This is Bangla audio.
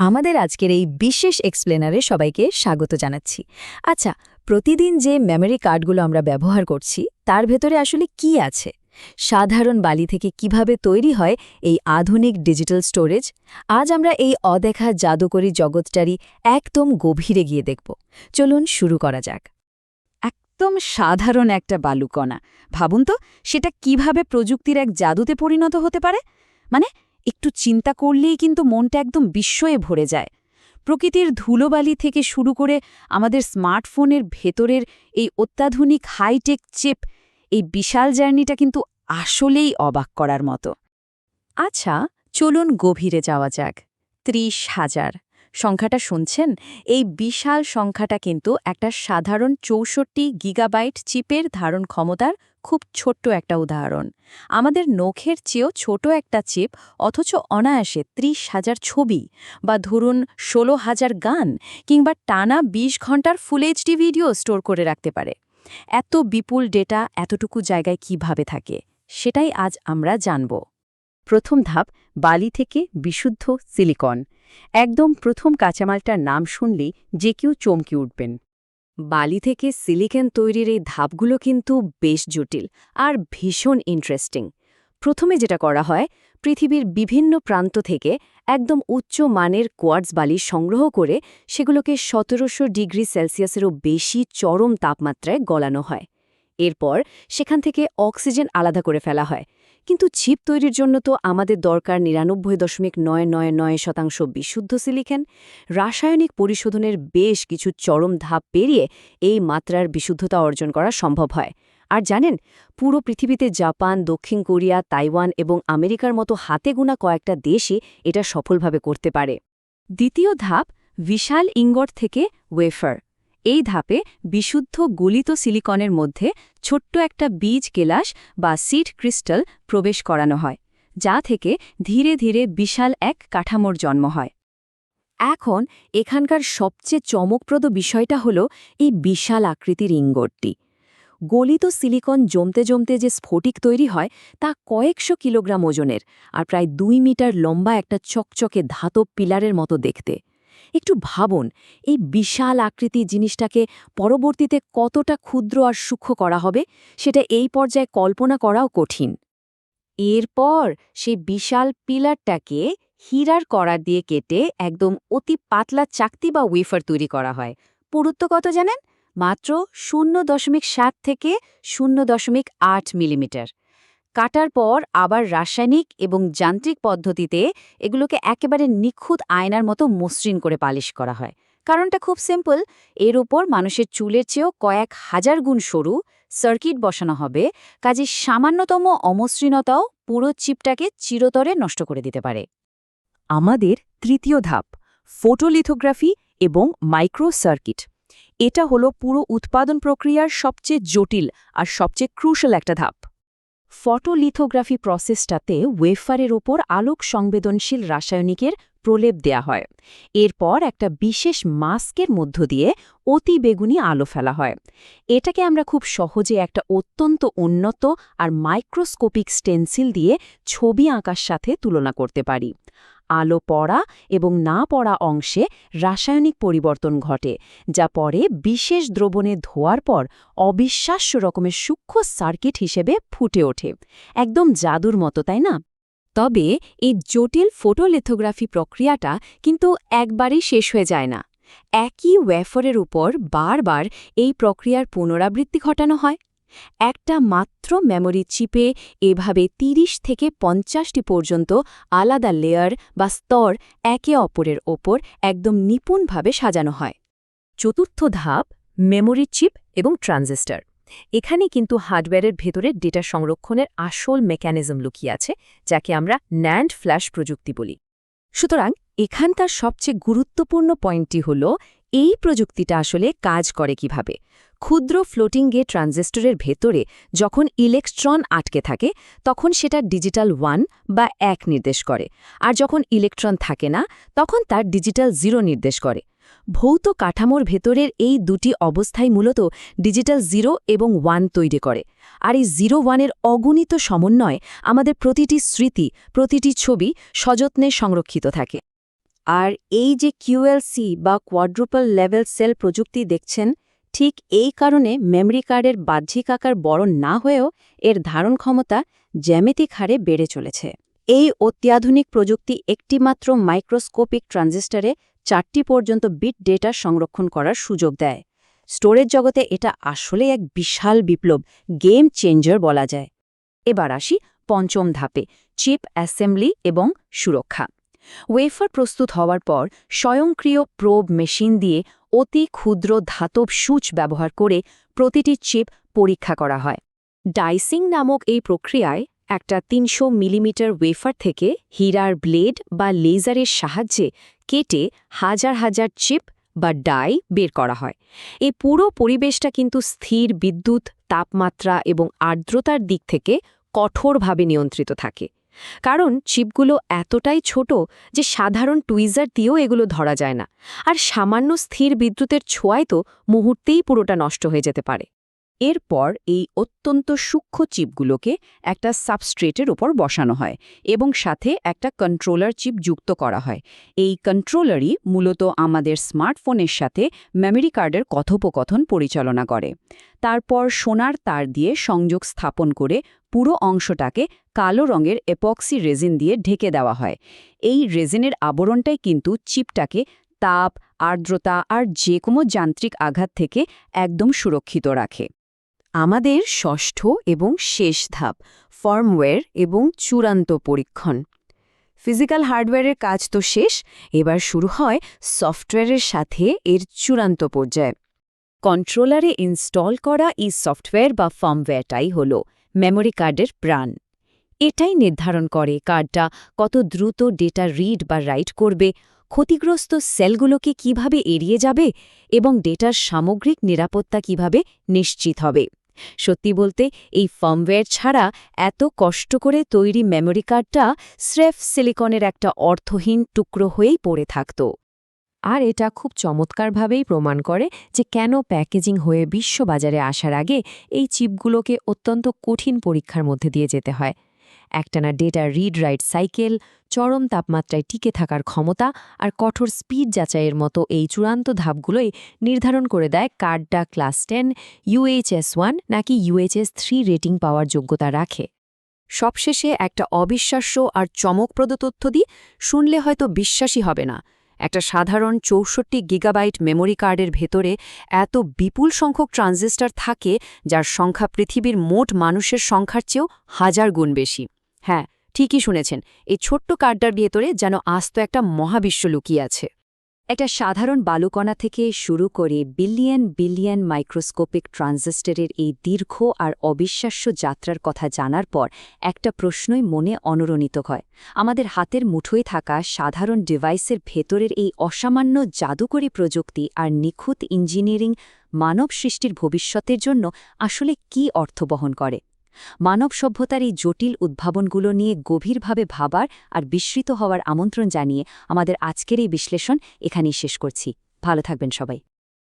আমাদের আজকের এই বিশেষ এক্সপ্লেনারে সবাইকে স্বাগত জানাচ্ছি। আচ্ছা, প্রতিদিন যে মেমরি কার্ডগুলো আমরা ব্যবহার করছি তার ভেতরে আসলে কি আছে? সাধারণ বালি থেকে কিভাবে তৈরি হয় এই আধুনিক ডিজিটাল স্টোরেজ? আজ আমরা এই অদেখা জাদুকরী জগৎটারই একদম গভীরে গিয়ে দেখব। চলুন শুরু করা যাক। একদম সাধারণ একটা বালুকণা, ভাবুন তো সেটা কিভাবে প্রযুক্তির এক জাদুতে পরিণত হতে পারে। মানে একটু চিন্তা করলেই কিন্তু মনটা একদম বিস্ময়ে ভরে যায়। প্রকৃতির ধুলোবালি থেকে শুরু করে আমাদের স্মার্টফোনের ভেতরের এই অত্যাধুনিক হাইটেক চিপ, এই বিশাল জার্নিটা কিন্তু আসলেই অবাক করার মতো। আচ্ছা, চলুন গভীরে যাওয়া যাক। ৩০,০০০ সংখ্যাটা শুনছেন? এই বিশাল সংখ্যাটা কিন্তু একটা সাধারণ ৬৪ গিগাবাইট চিপের ধারণ ক্ষমতার খুব ছোট্ট একটা উদাহরণ। আমাদের নখের চেয়েও ছোট একটা চিপ, অথচ অনায়াসে ৩০,০০০ ছবি বা ধরুন ১৬,০০০ গান কিংবা টানা ২০ ঘন্টার ফুল এইচডি ভিডিও স্টোর করে রাখতে পারে। এত বিপুল ডেটা এতটুকু জায়গায় কিভাবে থাকে, সেটাই আজ আমরা জানব। প্রথম ধাপ, বালি থেকে বিশুদ্ধ সিলিকন। একদম প্রথম কাঁচামালটার নাম শুনলেই যে কেউ চমকে উঠবেন। বালি থেকে সিলিকন তৈরির এই ধাপগুলো কিন্তু বেশ জটিল আর ভীষণ ইন্টারেস্টিং। প্রথমে যেটা করা হয়, পৃথিবীর বিভিন্ন প্রান্ত থেকে একদম উচ্চ মানের কোয়ার্টজ বালি সংগ্রহ করে সেগুলোকে ১৭০০ ডিগ্রি সেলসিয়াসেরও বেশি চরম তাপমাত্রায় গলানো হয়। এরপর সেখান থেকে অক্সিজেন আলাদা করে ফেলা হয়। কিন্তু চিপ তৈরির জন্য তো আমাদের দরকার ৯৯.৯৯% বিশুদ্ধ সিলিকন। রাসায়নিক পরিশোধনের বেশ কিছু চরম ধাপ পেরিয়ে এই মাত্রার বিশুদ্ধতা অর্জন করা সম্ভব হয়। আর জানেন, পুরো পৃথিবীতে জাপান, দক্ষিণ কোরিয়া, তাইওয়ান এবং আমেরিকার মতো হাতে গোনা কয়েকটা দেশই এটা সফলভাবে করতে পারে। দ্বিতীয় ধাপ, বিশাল ইঙ্গট থেকে ওয়েফার। এই ধাপে বিশুদ্ধ গলিত সিলিকনের মধ্যে ছোট্ট একটা বীজ কেলাস বা সিড ক্রিস্টাল প্রবেশ করানো হয়, যা থেকে ধীরে ধীরে বিশাল এক কাঠামোর জন্ম হয়। এখন এখানকার সবচেয়ে চমকপ্রদ বিষয়টা হলো এই বিশাল আকৃতির ইঙ্গটটি। গলিত সিলিকন জমতে জমতে যে স্ফটিক তৈরি হয় তা কয়েকশো কিলোগ্রাম ওজনের আর প্রায় ২ মিটার লম্বা একটা চকচকে ধাতব পিলারের মতো দেখতে। একটু ভাবুন, এই বিশাল আকৃতির জিনিসটাকে পরবর্তীতে কতটা ক্ষুদ্র আর সূক্ষ্ম করা হবে, সেটা এই পর্যায়ে কল্পনা করাও কঠিন। এরপর সেই বিশাল পিলারটাকে হীরার কড়া দিয়ে কেটে একদম অতি পাতলা চাকতি বা ওয়েফার তৈরি করা হয়। পুরুত্ব কত জানেন? মাত্র ০.৭ থেকে ০.৮ মিলিমিটার। কাটার পর আবার রাসায়নিক এবং যান্ত্রিক পদ্ধতিতে এগুলোকে একেবারে নিখুঁত আয়নার মতো মসৃণ করে পালিশ করা হয়। কারণটা খুব সিম্পল, এর উপর মানুষের চুলের চেয়েও কয়েক হাজার গুণ সরু সার্কিট বসানো হবে, কাজে সামান্যতম অমসৃণতাও পুরো চিপটাকে চিরতরে নষ্ট করে দিতে পারে। আমাদের তৃতীয় ধাপ, ফটোলিথোগ্রাফি এবং মাইক্রো সার্কিট। এটা হলো পুরো উৎপাদন প্রক্রিয়ার সবচেয়ে জটিল আর সবচেয়ে ক্রুশাল একটা ধাপ। ফটোলিথোগ্রাফি প্রসেসটাতে ওয়েফারের ওপর আলোক সংবেদনশীল রাসায়নিকের প্রলেপ দেয়া হয়। এরপর একটা বিশেষ মাস্কের মধ্য দিয়ে অতি বেগুনি আলো ফেলা হয়। এটাকে আমরা খুব সহজে একটা অত্যন্ত উন্নত আর মাইক্রোস্কোপিক স্টেনসিল দিয়ে ছবি আঁকার সাথে তুলনা করতে পারি। আলো পড়া এবং না পড়া অংশে রাসায়নিক পরিবর্তন ঘটে, যা পরে বিশেষ দ্রবণে ধোয়ার পর অবিশ্বাস্য রকমের সূক্ষ্ম সার্কিট হিসেবে ফুটে ওঠে। একদম জাদুর মতো, তাই না? তবে এই জটিল ফটোলিথোগ্রাফি প্রক্রিয়াটা কিন্তু একবারই শেষ হয়ে যায় না। একই ওয়েফারের উপর বারবার এই প্রক্রিয়ার পুনরাবৃত্তি ঘটানো হয়। একটা মাত্র মেমোরি চিপে এভাবে ৩০ থেকে ৫০টি পর্যন্ত আলাদা লেয়ার বা স্তর একে অপরের ওপর একদম নিপুণভাবে সাজানো হয়। চতুর্থ ধাপ, মেমোরি চিপ এবং ট্রানজিস্টর। এখানে কিন্তু হার্ডওয়্যারের ভেতরে ডেটা সংরক্ষণের আসল মেকানিজম লুকিয়ে আছে, যাকে আমরা ন্যান্ড ফ্ল্যাশ প্রযুক্তি বলি। সুতরাং এখানকার সবচেয়ে গুরুত্বপূর্ণ পয়েন্টটি হল এই প্রযুক্তিটা আসলে কাজ করে কিভাবে। ক্ষুদ্র ফ্লোটিং গেট ট্রানজিস্টরের ভেতরে যখন ইলেকট্রন আটকে থাকে তখন সেটা ডিজিটাল 1 বা ১ নির্দেশ করে, আর যখন ইলেকট্রন থাকে না তখন তার ডিজিটাল 0 নির্দেশ করে। ভৌত কাঠামোর ভেতরের এই দুটি অবস্থাই মূলত ডিজিটাল 0 এবং 1 তৈরি করে। আর এই 0-1-এর অগণিত সমন্বয় আমাদের প্রতিটি স্মৃতি, প্রতিটি ছবি সযত্নে সংরক্ষিত থাকে। আর এই যে কিউএলসি বা কোয়াড্রুপল লেভেল সেল প্রযুক্তি দেখছেন, ঠিক এই কারণে মেমরি কার্ডের বাহ্যিক আকার বড় না হয়েও এর ধারণ ক্ষমতা জ্যামিতিক হারে বেড়ে চলেছে। এই অত্যাধুনিক প্রযুক্তি একটিমাত্র মাইক্রোস্কোপিক ট্রানজিস্টরে 4টি পর্যন্ত বিট ডেটা সংরক্ষণ করার সুযোগ দেয়। স্টোরেজ জগতে এটা আসলে এক বিশাল বিপ্লব, গেম চেঞ্জার বলা যায়। এবার আসি পঞ্চম ধাপে, চিপ অ্যাসেম্বলি এবং সুরক্ষা। ওয়েফার প্রস্তুত হওয়ার পর স্বয়ংক্রিয় প্রোব মেশিন দিয়ে অতি ক্ষুদ্র ধাতব সূচ ব্যবহার করে প্রতিটি চিপ পরীক্ষা করা হয়। ডাইসিং নামক এই প্রক্রিয়ায় একটা ৩০০ মিলিমিটার ওয়েফার থেকে হীরার ব্লেড বা লেজারের সাহায্যে কেটে হাজার হাজার চিপ বা ডাই বের করা হয়। এই পুরো পরিবেশটা কিন্তু স্থির বিদ্যুৎ, তাপমাত্রা এবং আর্দ্রতার দিক থেকে কঠোরভাবে নিয়ন্ত্রিত থাকে। কারণ চিপগুলো এতটাই ছোট যে সাধারণ টুইজার দিয়েও এগুলো ধরা যায় না, আর সামান্য স্থির বিদ্যুতের ছোঁয়ায় তো মুহূর্তেই পুরোটা নষ্ট হয়ে যেতে পারে। এরপর এই অত্যন্ত সূক্ষ্ম চিপগুলোকে একটা সাবস্ট্রেটের উপর বসানো হয় এবং সাথে একটা কন্ট্রোলার চিপ যুক্ত করা হয়। এই কন্ট্রোলারই মূলত আমাদের স্মার্টফোনের সাথে মেমরি কার্ডের কথোপকথন পরিচালনা করে। তারপর সোনার তার দিয়ে সংযোগ স্থাপন করে পুরো অংশটাকে কালো রঙের এপক্সি রেজিন দিয়ে ঢেকে দেওয়া হয়। এই রেজিনের আবরণটাই কিন্তু চিপটাকে তাপ, আর্দ্রতা আর যে কোনো যান্ত্রিক আঘাত থেকে একদম সুরক্ষিত রাখে। আমাদের ষষ্ঠ এবং শেষ ধাপ, ফার্মওয়্যার এবং চূড়ান্ত পরীক্ষণ। ফিজিক্যাল হার্ডওয়্যারের কাজ তো শেষ, এবার শুরু হয় সফটওয়্যারের সাথে এর চূড়ান্ত পর্যায়ে। কন্ট্রোলারে ইনস্টল করা এই সফটওয়্যার বা ফার্মওয়্যারটাই হল মেমরি কার্ডের প্রাণ। এটাই নির্ধারণ করে কার্ডটা কত দ্রুত ডেটা রিড বা রাইট করবে, ক্ষতিগ্রস্ত সেলগুলোকে কিভাবে এড়িয়ে যাবে এবং ডেটার সামগ্রিক নিরাপত্তা কিভাবে নিশ্চিত হবে। সত্যি বলতে এই ফার্মওয়্যার ছাড়া এত কষ্ট করে তৈরি মেমরি কার্ডটা স্রেফ সিলিকনের একটা অর্থহীন টুকরো হয়েই পড়ে থাকত। আর এটা খুব চমৎকারভাবেই প্রমাণ করে যে কেন প্যাকেজিং হয়ে বিশ্ববাজারে আসার আগে এই চিপগুলোকে অত্যন্ত কঠিন পরীক্ষার মধ্যে দিয়ে যেতে হয়। একটানা ডেটা রিড রাইট সাইকেল, চরম তাপমাত্রায় টিকে থাকার ক্ষমতা আর কঠোর স্পিড যাচাইয়ের মতো এই চূড়ান্ত ধাপগুলোই নির্ধারণ করে দেয় কার্ডটা ক্লাস 10, UHS-1 নাকি UHS-3 রেটিং পাওয়ার যোগ্যতা রাখে। সবশেষে একটা অবিশ্বাস্য আর চমকপ্রদ তথ্য দিই, শুনলে হয়তো বিশ্বাসই হবে না। একটা সাধারণ 64 গিগাবাইট মেমরি কার্ডের ভেতরে এত বিপুল সংখ্যক ট্রানজিস্টর থাকে, যার সংখ্যা পৃথিবীর মোট মানুষের সংখ্যার চেয়েও 1000 গুণ বেশি। হ্যাঁ, ঠিকই শুনেছেন, এই ছোট্ট কার্ডটার ভেতরে যেন আস্ত একটা মহাবিশ্ব লুকিয়ে আছে। একটা সাধারণ বালুকণা থেকে শুরু করে বিলিয়ন বিলিয়ন মাইক্রোস্কোপিক ট্রানজিস্টরের এই দীর্ঘ আর অবিশ্বাস্য যাত্রার কথা জানার পর একটা প্রশ্নই মনে অনুরণিত হয়। আমাদের হাতের মুঠোয় থাকা সাধারণ ডিভাইসের ভেতরের এই অসামান্য জাদুকরী প্রযুক্তি আর নিখুঁত ইঞ্জিনিয়ারিং মানব সৃষ্টির ভবিষ্যতের জন্য আসলে কী অর্থ বহন করে? মানব সভ্যতার এই জটিল উদ্ভাবনগুলো নিয়ে গভীরভাবে ভাবার আর বিস্মিত হওয়ার আমন্ত্রণ জানিয়ে আমাদের আজকের এই বিশ্লেষণ এখানেই শেষ করছি। ভালো থাকবেন সবাই।